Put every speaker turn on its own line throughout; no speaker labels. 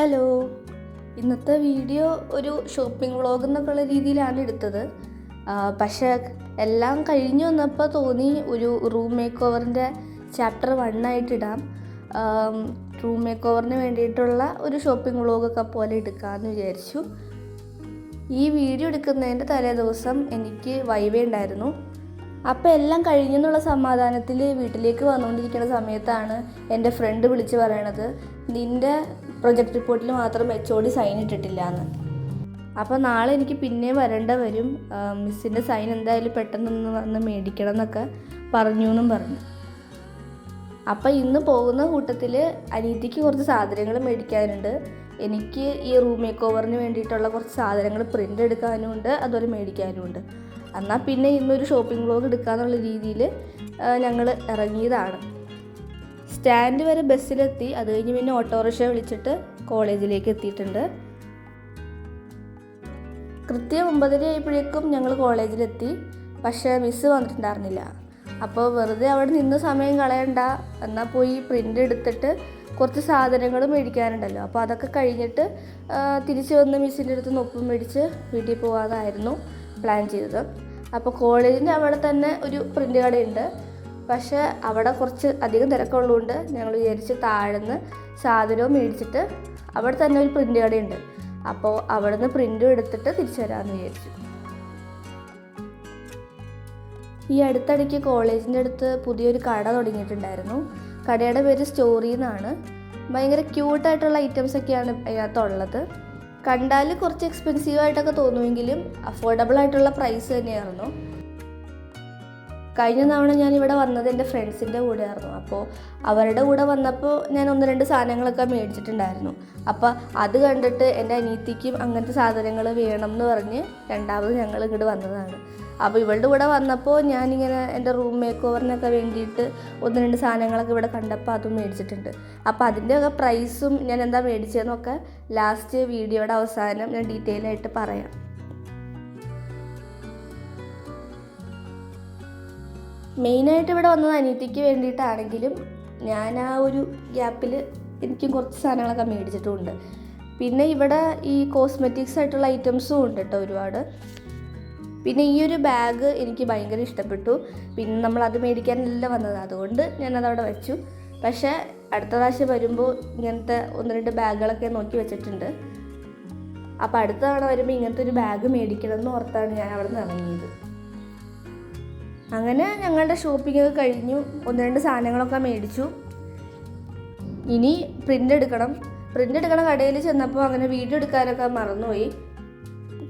Hello, ഇന്നത്തെ video ഒരു shopping vlog എന്നൊക്കെയുള്ള രീതിയിലാണ് എടുത്തത്. പക്ഷേ എല്ലാം കഴിഞ്ഞു വന്നപ്പോൾ തോന്നി ഒരു റൂം മേക്ക് ഓവറിൻ്റെ ചാപ്റ്റർ 1 ആയിട്ടിടാം. റൂം മേക്ക് ഓവറിന് വേണ്ടിയിട്ടുള്ള ഒരു ഷോപ്പിംഗ് വ്ളോഗൊക്കെ പോലെ എടുക്കാമെന്ന് വിചാരിച്ചു. ഈ വീഡിയോ എടുക്കുന്നതിൻ്റെ തലേ ദിവസം എനിക്ക് വൈവേ ഉണ്ടായിരുന്നു. അപ്പോൾ എല്ലാം കഴിഞ്ഞെന്നുള്ള സമാധാനത്തിൽ വീട്ടിലേക്ക് വന്നുകൊണ്ടിരിക്കുന്ന സമയത്താണ് എൻ്റെ ഫ്രണ്ട് വിളിച്ച് പറയണത്, നിൻ്റെ പ്രൊജക്റ്റ് റിപ്പോർട്ടിൽ മാത്രം HOD സൈൻ ഇട്ടിട്ടില്ല എന്ന്. അപ്പോൾ നാളെ എനിക്ക് പിന്നെയും വരേണ്ട വരും, മിസ്സിൻ്റെ സൈൻ എന്തായാലും പെട്ടെന്നൊന്ന് വന്ന് മേടിക്കണം എന്നൊക്കെ പറഞ്ഞു. അപ്പോൾ ഇന്ന് പോകുന്ന കൂട്ടത്തിൽ അനീതിക്ക് കുറച്ച് സാധനങ്ങൾ മേടിക്കാനുണ്ട്. എനിക്ക് ഈ റൂം മേക്ക് ഓവറിന് വേണ്ടിയിട്ടുള്ള കുറച്ച് സാധനങ്ങൾ പ്രിൻ്റ് എടുക്കാനുമുണ്ട്, അതുപോലെ മേടിക്കാനുമുണ്ട്. എന്നാൽ പിന്നെ ഇന്നൊരു ഷോപ്പിംഗ് വ്ളോഗ് എടുക്കാന്നുള്ള രീതിയിൽ ഞങ്ങൾ ഇറങ്ങിയതാണ്. സ്റ്റാൻഡ് വരെ ബസ്സിലെത്തി. അത് കഴിഞ്ഞ് പിന്നെ ഓട്ടോറിക്ഷ വിളിച്ചിട്ട് കോളേജിലേക്ക് എത്തിയിട്ടുണ്ട്. കൃത്യം 9:30 ആയപ്പോഴേക്കും ഞങ്ങൾ കോളേജിലെത്തി. പക്ഷേ മിസ്സ് വന്നിട്ടുണ്ടായിരുന്നില്ല. അപ്പോൾ വെറുതെ അവിടെ നിന്ന് സമയം കളയണ്ട, എന്നാൽ പോയി പ്രിൻ്റ് എടുത്തിട്ട് കുറച്ച് സാധനങ്ങൾ മേടിക്കാനുണ്ടല്ലോ, അപ്പോൾ അതൊക്കെ കഴിഞ്ഞിട്ട് തിരിച്ച് വന്ന് മിസ്സിൻ്റെ അടുത്ത് ഒപ്പും മേടിച്ച് വീട്ടിൽ പോകാനായിരുന്നു പ്ലാൻ ചെയ്തത്. അപ്പോൾ കോളേജിൻ്റെ അവിടെ തന്നെ ഒരു പ്രിൻ്റ് കടയുണ്ട്. പക്ഷേ അവിടെ കുറച്ച് അധികം തിരക്കുള്ളതുകൊണ്ട് ഞങ്ങൾ വിചാരിച്ച് താഴെന്ന് സാധനവും മേടിച്ചിട്ട് അവിടെ തന്നെ ഒരു പ്രിൻ്റ് കടയുണ്ട്, അപ്പോൾ അവിടെ നിന്ന് പ്രിൻ്റും എടുത്തിട്ട് തിരിച്ചു വരാമെന്ന് വിചാരിച്ചു. ഈ അടുത്തിടയ്ക്ക് കോളേജിൻ്റെ അടുത്ത് പുതിയൊരു കട തുടങ്ങിയിട്ടുണ്ടായിരുന്നു. കടയുടെ പേര് സ്റ്റോറി എന്നാണ്. ഭയങ്കര ക്യൂട്ടായിട്ടുള്ള ഐറ്റംസൊക്കെയാണ് അതിനകത്തുള്ളത്. കണ്ടാൽ കുറച്ച് എക്സ്പെൻസീവായിട്ടൊക്കെ തോന്നുമെങ്കിലും അഫോർഡബിൾ ആയിട്ടുള്ള പ്രൈസ് തന്നെയായിരുന്നു. കഴിഞ്ഞ തവണ ഞാനിവിടെ വന്നത് എൻ്റെ ഫ്രണ്ട്സിൻ്റെ കൂടെ ആയിരുന്നു. അപ്പോൾ അവരുടെ കൂടെ വന്നപ്പോൾ ഞാൻ 1-2 സാധനങ്ങളൊക്കെ മേടിച്ചിട്ടുണ്ടായിരുന്നു. അപ്പോൾ അത് കണ്ടിട്ട് എൻ്റെ അനിയത്തിക്കും അങ്ങനത്തെ സാധനങ്ങൾ വേണം എന്ന് പറഞ്ഞ് രണ്ടാമത് ഞങ്ങൾ ഇങ്ങോട്ട് വന്നതാണ്. അപ്പോൾ ഇവളുടെ കൂടെ വന്നപ്പോൾ ഞാനിങ്ങനെ എൻ്റെ റൂം മേക്ക് ഓവറിനൊക്കെ വേണ്ടിയിട്ട് 1-2 സാധനങ്ങളൊക്കെ ഇവിടെ കണ്ടപ്പോൾ അതും മേടിച്ചിട്ടുണ്ട്. അപ്പോൾ അതിൻ്റെയൊക്കെ പ്രൈസും ഞാൻ എന്താ മേടിച്ചതെന്നൊക്കെ ലാസ്റ്റ് വീഡിയോയുടെ അവസാനം ഞാൻ ഡീറ്റെയിൽ ആയിട്ട് പറയാം. മെയിനായിട്ട് ഇവിടെ വന്നത് അനിയത്തിക്ക് വേണ്ടിയിട്ടാണെങ്കിലും ഞാൻ ആ ഒരു ഗ്യാപ്പിൽ എനിക്കും കുറച്ച് സാധനങ്ങളൊക്കെ മേടിച്ചിട്ടുമുണ്ട്. പിന്നെ ഇവിടെ ഈ കോസ്മെറ്റിക്സ് ആയിട്ടുള്ള ഐറ്റംസും ഉണ്ട് കേട്ടോ ഒരുപാട്. പിന്നെ ഈ ഒരു ബാഗ് എനിക്ക് ഭയങ്കര ഇഷ്ടപ്പെട്ടു. പിന്നെ നമ്മളത് മേടിക്കാനല്ല വന്നത്, അതുകൊണ്ട് ഞാനതവിടെ വെച്ചു. പക്ഷേ അടുത്ത പ്രാവശ്യം വരുമ്പോൾ ഇങ്ങനത്തെ 1-2 ബാഗുകളൊക്കെ നോക്കി വെച്ചിട്ടുണ്ട്. അപ്പോൾ അടുത്ത തവണ വരുമ്പോൾ ഇങ്ങനത്തെ ഒരു ബാഗ് മേടിക്കണം എന്ന് ഓർത്താണ് ഞാൻ അവിടെ നിന്ന് ഇറങ്ങിയത്. അങ്ങനെ ഞങ്ങളുടെ ഷോപ്പിംഗ് ഒക്കെ കഴിഞ്ഞു. 1-2 സാധനങ്ങളൊക്കെ മേടിച്ചു. ഇനി പ്രിൻ്റ് എടുക്കണ കടയിൽ ചെന്നപ്പോൾ അങ്ങനെ വീഡിയോ എടുക്കാനൊക്കെ മറന്നുപോയി.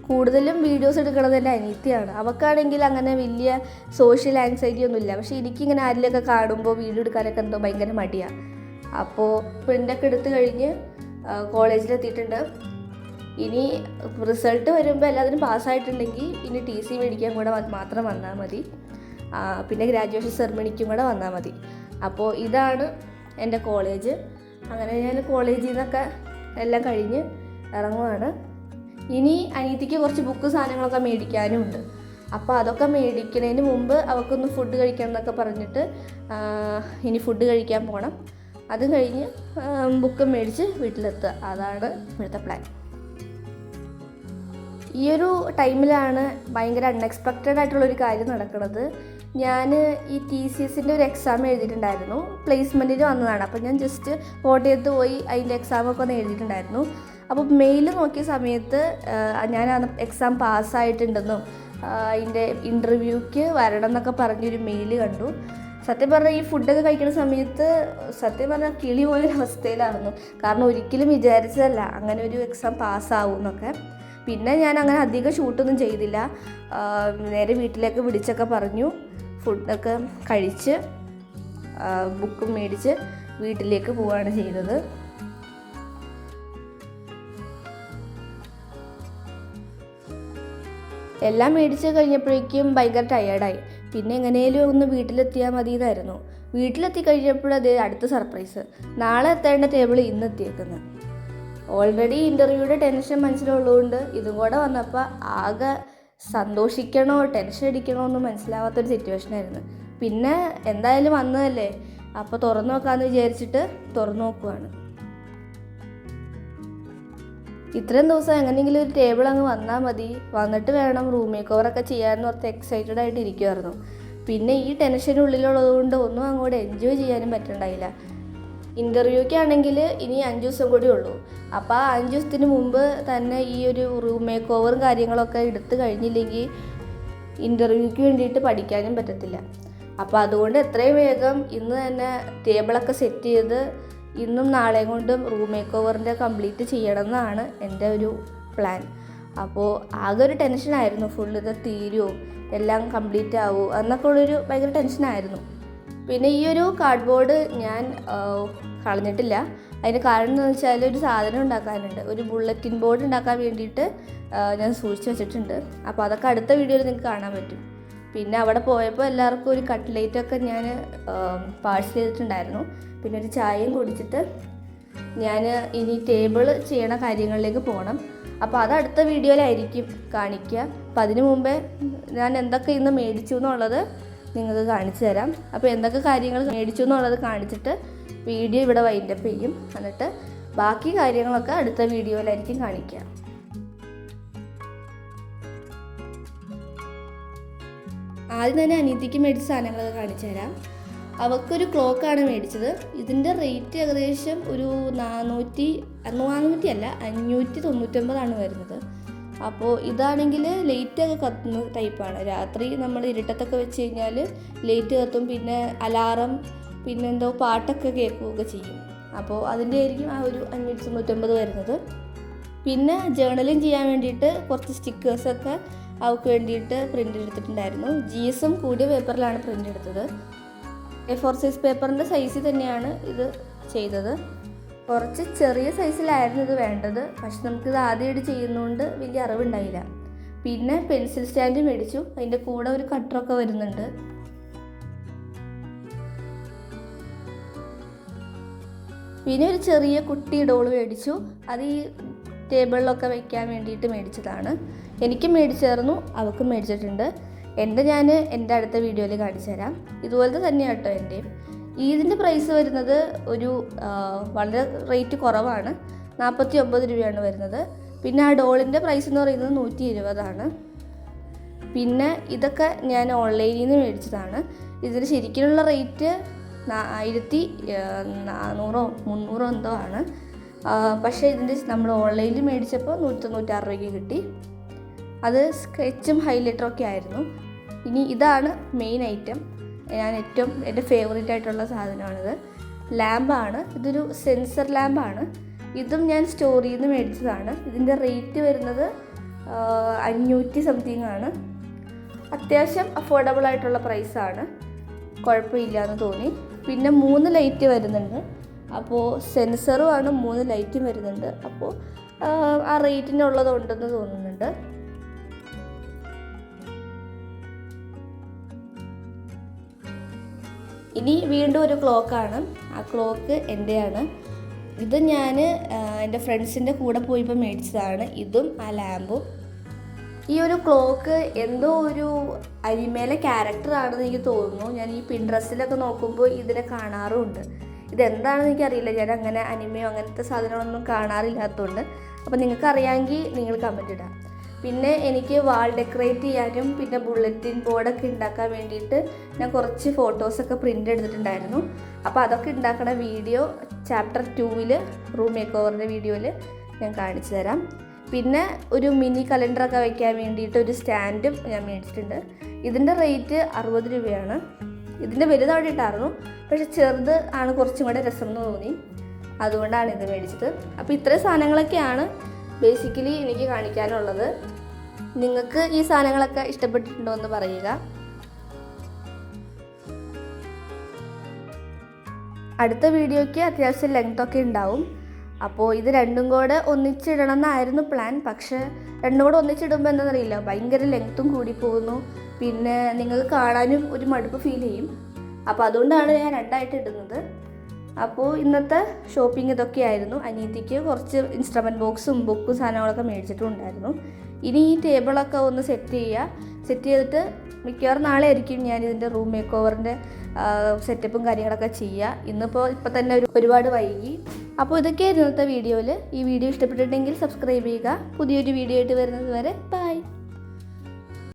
കൂടുതലും വീഡിയോസ് എടുക്കണത് എൻ്റെ അനിയത്തിയാണ്. അവൾക്കാണെങ്കിൽ അങ്ങനെ വലിയ സോഷ്യൽ ആങ്സൈറ്റി ഒന്നുമില്ല. പക്ഷേ എനിക്കിങ്ങനെ ആരിലൊക്കെ കാണുമ്പോൾ വീഡിയോ എടുക്കാനൊക്കെ എന്തോ ഭയങ്കര മടിയാണ്. അപ്പോൾ പ്രിൻ്റൊക്കെ എടുത്ത് കഴിഞ്ഞ് കോളേജിലെത്തിയിട്ടുണ്ട്. ഇനി റിസൾട്ട് വരുമ്പോൾ എല്ലാത്തിനും പാസ്സായിട്ടുണ്ടെങ്കിൽ ഇനി TC മേടിക്കാൻ കൂടെ മാത്രം വന്നാൽ മതി. പിന്നെ ഗ്രാജുവേഷൻ സെറിമണിക്കും കൂടെ വന്നാൽ മതി. അപ്പോൾ ഇതാണ് എൻ്റെ കോളേജ്. അങ്ങനെ ഞാൻ കോളേജിൽ നിന്നൊക്കെ എല്ലാം കഴിഞ്ഞ് ഇറങ്ങുവാണ്. ഇനി അനിയത്തിക്ക് കുറച്ച് ബുക്ക് സാധനങ്ങളൊക്കെ മേടിക്കാനും ഉണ്ട്. അപ്പോൾ അതൊക്കെ മേടിക്കുന്നതിന് മുമ്പ് അവൾക്കൊന്ന് ഫുഡ് കഴിക്കണം എന്നൊക്കെ പറഞ്ഞിട്ട് ഇനി ഫുഡ് കഴിക്കാൻ പോകണം. അത് കഴിഞ്ഞ് ബുക്ക് മേടിച്ച് വീട്ടിലെത്തുക, അതാണ് ഇപ്പോഴത്തെ പ്ലാൻ. ഈ ഒരു ടൈമിലാണ് ഭയങ്കര അൺഎക്സ്പെക്റ്റഡ് ആയിട്ടുള്ളൊരു കാര്യം നടക്കുന്നത്. ഞാൻ ഈ TCSൻ്റെ ഒരു എക്സാം എഴുതിയിട്ടുണ്ടായിരുന്നു. പ്ലേസ്മെൻറ്റിന് വന്നതാണ്. അപ്പോൾ ഞാൻ ജസ്റ്റ് കോട്ടയത്ത് പോയി അതിൻ്റെ എക്സാമൊക്കെ ഒന്ന് എഴുതിയിട്ടുണ്ടായിരുന്നു. അപ്പോൾ മെയിൽ നോക്കിയ സമയത്ത് ഞാൻ ആ എക്സാം പാസ്സായിട്ടുണ്ടെന്നും അതിൻ്റെ ഇൻ്റർവ്യൂക്ക് വരണം എന്നൊക്കെ പറഞ്ഞൊരു മെയിൽ കണ്ടു. സത്യം പറഞ്ഞാൽ ഈ ഫുഡൊക്കെ കഴിക്കുന്ന സമയത്ത് സത്യം പറഞ്ഞാൽ കിളി പോയൊരവസ്ഥയിലായിരുന്നു. കാരണം ഒരിക്കലും വിചാരിച്ചതല്ല അങ്ങനെ ഒരു എക്സാം പാസ്സാവും എന്നൊക്കെ. പിന്നെ ഞാൻ അങ്ങനെ അധികം ഷൂട്ടൊന്നും ചെയ്തില്ല. നേരെ വീട്ടിലേക്ക് വിളിച്ചൊക്കെ പറഞ്ഞു. ഫുഡൊക്കെ കഴിച്ച് ബുക്കും മേടിച്ച് വീട്ടിലേക്ക് പോവുകയാണ് ചെയ്തത്. എല്ലാം മേടിച്ച് കഴിഞ്ഞപ്പോഴേക്കും ഭയങ്കര ടയേർഡായി. പിന്നെ എങ്ങനെയും ഒന്ന് വീട്ടിലെത്തിയാൽ മതി എന്നായിരുന്നു. വീട്ടിലെത്തി കഴിഞ്ഞപ്പോഴതേ അടുത്ത സർപ്രൈസ്, നാളെ എത്തേണ്ട ടേബിൾ ഇന്ന് എത്തിയേക്കുന്നത്. ഓൾറെഡി ഇൻ്റർവ്യൂയുടെ ടെൻഷൻ മനസ്സിലുള്ളതുകൊണ്ട് ഇതും കൂടെ വന്നപ്പോൾ ആകെ സന്തോഷിക്കണോ ടെൻഷൻ അടിക്കണോ എന്ന് മനസ്സിലാവാത്തൊരു സിറ്റുവേഷനായിരുന്നു. പിന്നെ എന്തായാലും വന്നതല്ലേ, അപ്പോൾ തുറന്നു നോക്കാമെന്ന് വിചാരിച്ചിട്ട് തുറന്നു നോക്കുവാണ്. ഇത്രയും ദിവസം എങ്ങനെയെങ്കിലും ഒരു ടേബിൾ അങ്ങ് വന്നാൽ മതി, വന്നിട്ട് വേണം റൂം മേക്ക് ഓവറൊക്കെ ചെയ്യാമെന്ന് ഓർത്ത് എക്സൈറ്റഡ് ആയിട്ട് ഇരിക്കുമായിരുന്നു. പിന്നെ ഈ ടെൻഷനുള്ളിലുള്ളത് കൊണ്ട് ഒന്നും അങ്ങോട്ട് എൻജോയ് ചെയ്യാനും പറ്റുന്നുണ്ടായില്ല. ഇൻ്റർവ്യൂക്കാണെങ്കിൽ ഇനി 5 ദിവസം കൂടി ഉള്ളൂ. അപ്പോൾ ആ 5 ദിവസത്തിന് മുമ്പ് തന്നെ ഈ ഒരു റൂം മേക്ക് ഓവറും കാര്യങ്ങളൊക്കെ എടുത്ത് കഴിഞ്ഞില്ലെങ്കിൽ ഇൻ്റർവ്യൂക്ക് വേണ്ടിയിട്ട് പഠിക്കാനും പറ്റത്തില്ല. അപ്പോൾ അതുകൊണ്ട് എത്രയും വേഗം ഇന്ന് തന്നെ ടേബിളൊക്കെ സെറ്റ് ചെയ്ത് ഇന്നും നാളെയും കൊണ്ടും റൂം മേക്ക് ഓവറിൻ്റെ കംപ്ലീറ്റ് ചെയ്യണം എന്നാണ് എൻ്റെ ഒരു പ്ലാൻ. അപ്പോൾ ആകെ ഒരു ടെൻഷനായിരുന്നു, ഫുൾ ഇത് തീരുമോ, എല്ലാം കംപ്ലീറ്റ് ആവുമോ എന്നൊക്കെ ഉള്ളൊരു ഭയങ്കര ടെൻഷനായിരുന്നു. പിന്നെ ഈ ഒരു കാർഡ്ബോർഡ് ഞാൻ കളഞ്ഞിട്ടില്ല. അതിന് കാരണം എന്താണെന്ന് വെച്ചാൽ ഒരു സാധനം ഉണ്ടാക്കാനുണ്ട്, ഒരു ബുള്ളറ്റിൻ ബോർഡ് ഉണ്ടാക്കാൻ വേണ്ടിയിട്ട് ഞാൻ സൂക്ഷിച്ച് വെച്ചിട്ടുണ്ട്. അപ്പോൾ അതൊക്കെ അടുത്ത വീഡിയോയിൽ നിങ്ങൾക്ക് കാണാൻ പറ്റും. പിന്നെ അവിടെ പോയപ്പോൾ എല്ലാവർക്കും ഒരു കട്ട്ലേറ്റൊക്കെ ഞാൻ പാഴ്സൽ ചെയ്തിട്ടുണ്ടായിരുന്നു. പിന്നെ ഒരു ചായയും കുടിച്ചിട്ട് ഞാൻ ഇനി ടേബിൾ ചെയ്യണ കാര്യങ്ങളിലേക്ക് പോകണം. അപ്പോൾ അത് അടുത്ത വീഡിയോയിലായിരിക്കും കാണിക്കുക. അപ്പോൾ അതിന് മുമ്പേ ഞാൻ എന്തൊക്കെ ഇന്ന് മേടിച്ചു എന്നുള്ളത് നിങ്ങൾക്ക് കാണിച്ചു തരാം. അപ്പോൾ എന്തൊക്കെ കാര്യങ്ങൾ മേടിച്ചു എന്നുള്ളത് കാണിച്ചിട്ട് വീഡിയോ ഇവിടെ വൈൻഡപ്പ് ചെയ്യും. എന്നിട്ട് ബാക്കി കാര്യങ്ങളൊക്കെ അടുത്ത വീഡിയോയിലായിരിക്കും കാണിക്കുക. ആദ്യം തന്നെ അനിയത്തിക്ക് മേടിച്ച സാധനങ്ങളൊക്കെ കാണിച്ചു തരാം. അവൾക്കൊരു ക്ലോക്കാണ് മേടിച്ചത്. ഇതിൻ്റെ റേറ്റ് ഏകദേശം ഒരു 599 വരുന്നത്. അപ്പോൾ ഇതാണെങ്കിൽ ലൈറ്റൊക്കെ കത്തുന്ന ടൈപ്പാണ്. രാത്രി നമ്മൾ ഇരുട്ടത്തൊക്കെ വെച്ച് കഴിഞ്ഞാൽ ലൈറ്റ് കത്തും, പിന്നെ അലാറം, പിന്നെ എന്തോ പാട്ടൊക്കെ കേൾക്കുകയൊക്കെ ചെയ്യും. അപ്പോൾ അതിൻ്റെ ആയിരിക്കും ആ ഒരു 599 വരുന്നത്. പിന്നെ ജേർണലിങ് ചെയ്യാൻ വേണ്ടിയിട്ട് കുറച്ച് സ്റ്റിക്കേഴ്സൊക്കെ അവൾക്ക് വേണ്ടിയിട്ട് പ്രിൻ്റ് എടുത്തിട്ടുണ്ടായിരുന്നു. GSM കൂടിയ പേപ്പറിലാണ് പ്രിൻ്റ് എടുത്തത്. A4 സൈസ് പേപ്പറിൻ്റെ സൈസിൽ തന്നെയാണ് ഇത് ചെയ്തത്. കുറച്ച് ചെറിയ സൈസിലായിരുന്നു ഇത് വേണ്ടത്, പക്ഷെ നമുക്കിത് ആദ്യമായിട്ട് ചെയ്യുന്നതുകൊണ്ട് വലിയ അറിവുണ്ടായില്ല. പിന്നെ പെൻസിൽ സ്റ്റാൻഡ് മേടിച്ചു, അതിൻ്റെ കൂടെ ഒരു കട്ടറൊക്കെ വരുന്നുണ്ട്. പിന്നെ ഒരു ചെറിയ കുട്ടി ഡോൾ മേടിച്ചു. അത് ഈ ടേബിളിലൊക്കെ വയ്ക്കാൻ വേണ്ടിയിട്ട് മേടിച്ചതാണ്. എനിക്ക് മേടിച്ചായിരുന്നു, അവൾക്കും മേടിച്ചിട്ടുണ്ട്. ഞാൻ എൻ്റെ അടുത്ത വീഡിയോയിൽ കാണിച്ചു തരാം. ഇതുപോലത്തെ തന്നെയാണ് കേട്ടോ എൻ്റെയും. ഇതിൻ്റെ പ്രൈസ് വരുന്നത് ഒരു വളരെ റേറ്റ് കുറവാണ്, 49 രൂപയാണ് വരുന്നത്. പിന്നെ ആ ഡോളിൻ്റെ പ്രൈസ് എന്ന് പറയുന്നത് 120 പിന്നെ ഇതൊക്കെ ഞാൻ ഓൺലൈനിൽ നിന്ന് മേടിച്ചതാണ്. ഇതിന് ശരിക്കുള്ള റേറ്റ് 1400 300 എന്തോ ആണ്. പക്ഷേ ഇതിൻ്റെ നമ്മൾ ഓൺലൈനിൽ മേടിച്ചപ്പോൾ 196 രൂപയ്ക്ക് കിട്ടി. അത് സ്കെച്ചും ഹൈലൈറ്ററൊക്കെ ആയിരുന്നു. ഇനി ഇതാണ് മെയിൻ ഐറ്റം, എൻ്റെ ഫേവറേറ്റ് ആയിട്ടുള്ള സാധനമാണിത്. ലാമ്പാണ്. ഇതൊരു സെൻസർ ലാമ്പാണ്. ഇതും ഞാൻ സ്റ്റോറിൽ നിന്ന് മേടിച്ചതാണ്. ഇതിൻ്റെ റേറ്റ് വരുന്നത് 500 സംതിങ് ആണ്. അത്യാവശ്യം അഫോർഡബിൾ ആയിട്ടുള്ള പ്രൈസാണ്, കുഴപ്പമില്ല എന്ന് തോന്നി. പിന്നെ 3 ലൈറ്റ് വരുന്നുണ്ട്. അപ്പോൾ സെൻസറുമാണ്, 3 ലൈറ്റും വരുന്നുണ്ട്. അപ്പോൾ ആ റേറ്റിനുള്ളതുണ്ടെന്ന് തോന്നുന്നുണ്ട്. ഇനി വീണ്ടും ഒരു ക്ലോക്കാണ്. ആ ക്ലോക്ക് എൻ്റെയാണ്. ഇത് ഞാൻ എൻ്റെ ഫ്രണ്ട്സിൻ്റെ കൂടെ പോയിപ്പോൾ മേടിച്ചതാണ്. ഇതും ആ ലാമ്പും. ഈ ഒരു ക്ലോക്ക് എന്തോ ഒരു അനിമേലെ ക്യാരക്ടറാണെന്ന് എനിക്ക് തോന്നുന്നു. ഞാൻ ഈ പിൻട്രസ്റ്റിലൊക്കെ നോക്കുമ്പോൾ ഇതിനെ കാണാറുമുണ്ട്. ഇതെന്താണെന്ന് എനിക്കറിയില്ല. ഞാൻ അങ്ങനെ അനിമയോ അങ്ങനത്തെ സാധനങ്ങളൊന്നും കാണാറില്ലാത്തതുകൊണ്ട്. അപ്പോൾ നിങ്ങൾക്ക് അറിയാമെങ്കിൽ നിങ്ങൾ കമൻറ്റ് ഇടാം. പിന്നെ എനിക്ക് വാൾ ഡെക്കറേറ്റ് ചെയ്യാനും പിന്നെ ബുള്ളറ്റിൻ ബോർഡൊക്കെ ഉണ്ടാക്കാൻ വേണ്ടിയിട്ട് ഞാൻ കുറച്ച് ഫോട്ടോസൊക്കെ പ്രിൻ്റ് എടുത്തിട്ടുണ്ടായിരുന്നു. അപ്പോൾ അതൊക്കെ ഉണ്ടാക്കണ വീഡിയോ ചാപ്റ്റർ 2 റൂം മേക്ക് ഓവറിൻ്റെ വീഡിയോയിൽ ഞാൻ കാണിച്ചു തരാം. പിന്നെ ഒരു മിനി കലണ്ടറൊക്കെ വയ്ക്കാൻ വേണ്ടിയിട്ട് ഒരു സ്റ്റാൻഡും ഞാൻ മേടിച്ചിട്ടുണ്ട്. ഇതിൻ്റെ റേറ്റ് 60 രൂപയാണ്. ഇതിൻ്റെ വലുത് അവിടെ ഇട്ടായിരുന്നു, പക്ഷെ ചെറുത് ആണ് കുറച്ചും കൂടെ രസം എന്ന് തോന്നി, അതുകൊണ്ടാണ് ഇത് മേടിച്ചത്. അപ്പോൾ ഇത്രയും സാധനങ്ങളൊക്കെയാണ് ബേസിക്കലി എനിക്ക് കാണിക്കാനുള്ളത്. നിങ്ങൾക്ക് ഈ സാധനങ്ങളൊക്കെ ഇഷ്ടപ്പെട്ടിട്ടുണ്ടോ എന്ന് പറയുക. അടുത്ത വീഡിയോയ്ക്ക് അത്യാവശ്യം ലെങ്ത്തൊക്കെ ഉണ്ടാവും. അപ്പോൾ ഇത് രണ്ടും കൂടെ ഒന്നിച്ചിടണം എന്നായിരുന്നു പ്ലാൻ. പക്ഷേ രണ്ടും കൂടെ ഒന്നിച്ചിടുമ്പോൾ എന്താണെന്നറിയില്ല, ഭയങ്കര ലെങ്ത്തും കൂടി പോകുന്നു. പിന്നെ നിങ്ങൾക്ക് കാണാനും ഒരു മടുപ്പ് ഫീൽ ചെയ്യും. അപ്പോൾ അതുകൊണ്ടാണ് ഞാൻ രണ്ടായിട്ട് ഇടുന്നത്. അപ്പോൾ ഇന്നത്തെ ഷോപ്പിംഗ് ഇതൊക്കെയായിരുന്നു. അനിയത്തിക്ക് കുറച്ച് ഇൻസ്ട്രുമെൻറ്റ് ബോക്സും ബുക്കും സാധനങ്ങളൊക്കെ മേടിച്ചിട്ടുണ്ടായിരുന്നു. ഇനി ഈ ടേബിളൊക്കെ ഒന്ന് സെറ്റ് ചെയ്തിട്ട് മിക്കവാറും നാളെ ആയിരിക്കും ഞാൻ ഇതിൻ്റെ റൂം മേക്ക് ഓവറിൻ്റെ സെറ്റപ്പും കാര്യങ്ങളൊക്കെ ചെയ്യുക. ഇപ്പം തന്നെ ഒരുപാട് വൈകി. അപ്പോൾ ഇതൊക്കെയായിരുന്നു ഇന്നത്തെ വീഡിയോയിൽ. ഈ വീഡിയോ ഇഷ്ടപ്പെട്ടിട്ടുണ്ടെങ്കിൽ സബ്സ്ക്രൈബ് ചെയ്യുക. പുതിയൊരു വീഡിയോ ആയിട്ട് വരുന്നത് വരെ ബൈ.